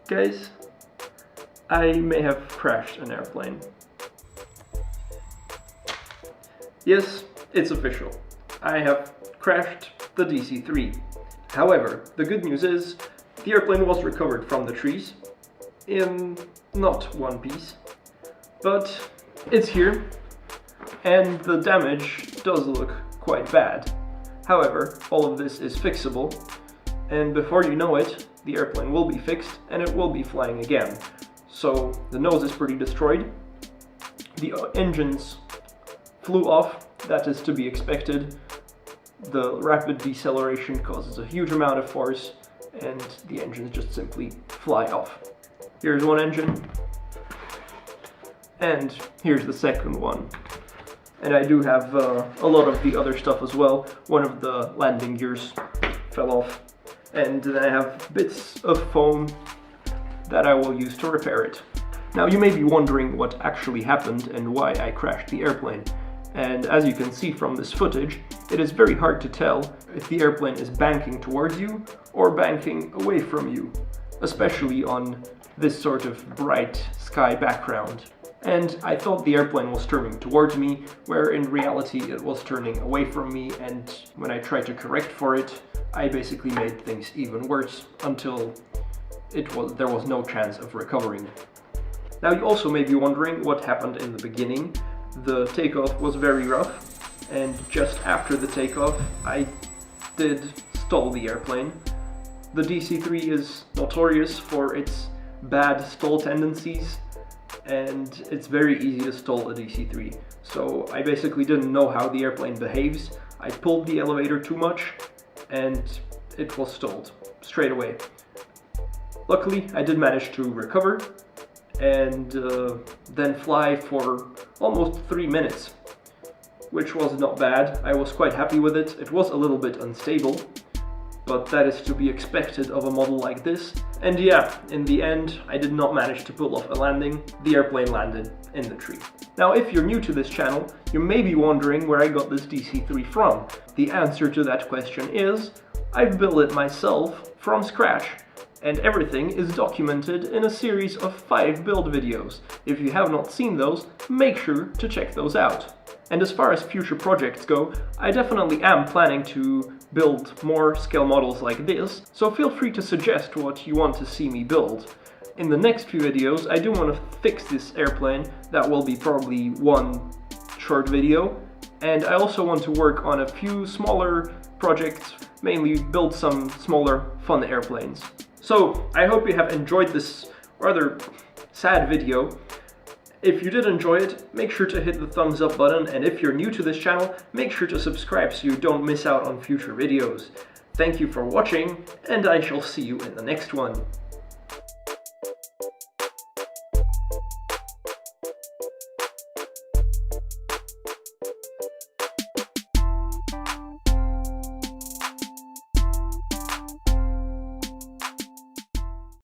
Guys, I may have crashed an airplane. Yes, it's official. I have crashed the DC-3. However, the good news is, the airplane was recovered from the trees, in not one piece, but it's here, and the damage does look quite bad. However, all of this is fixable, and before you know it, the airplane will be fixed and it will be flying again. So the nose is pretty destroyed, the engines flew off, that is to be expected, the rapid deceleration causes a huge amount of force, and the engines just simply fly off. Here's one engine, and here's the second one. And I do have a lot of the other stuff as well. One of the landing gears fell off, and then I have bits of foam that I will use to repair it. Now you may be wondering what actually happened and why I crashed the airplane. And as you can see from this footage, it is very hard to tell if the airplane is banking towards you or banking away from you, especially on this sort of bright sky background. And I thought the airplane was turning towards me, where in reality it was turning away from me, and when I tried to correct for it, I basically made things even worse until there was no chance of recovering. Now you also may be wondering what happened in the beginning. The takeoff was very rough, and just after the takeoff I did stall the airplane. The DC-3 is notorious for its bad stall tendencies, and it's very easy to stall a DC-3. So I basically didn't know how the airplane behaves. I pulled the elevator too much and it was stalled straight away. Luckily I did manage to recover and then fly for almost 3 minutes, which was not bad. I was quite happy with it. It was a little bit unstable, but that is to be expected of a model like this. And yeah, in the end, I did not manage to pull off a landing. The airplane landed in the tree. Now, if you're new to this channel, you may be wondering where I got this DC-3 from. The answer to that question is, I've built it myself from scratch. And everything is documented in a series of 5 build videos. If you have not seen those, make sure to check those out. And as far as future projects go, I definitely am planning to build more scale models like this, so feel free to suggest what you want to see me build. In the next few videos, I do want to fix this airplane. That will be probably one short video. And I also want to work on a few smaller projects, mainly build some smaller fun airplanes. So, I hope you have enjoyed this rather sad video. If you did enjoy it, make sure to hit the thumbs up button, and if you're new to this channel, make sure to subscribe so you don't miss out on future videos. Thank you for watching, and I shall see you in the next one.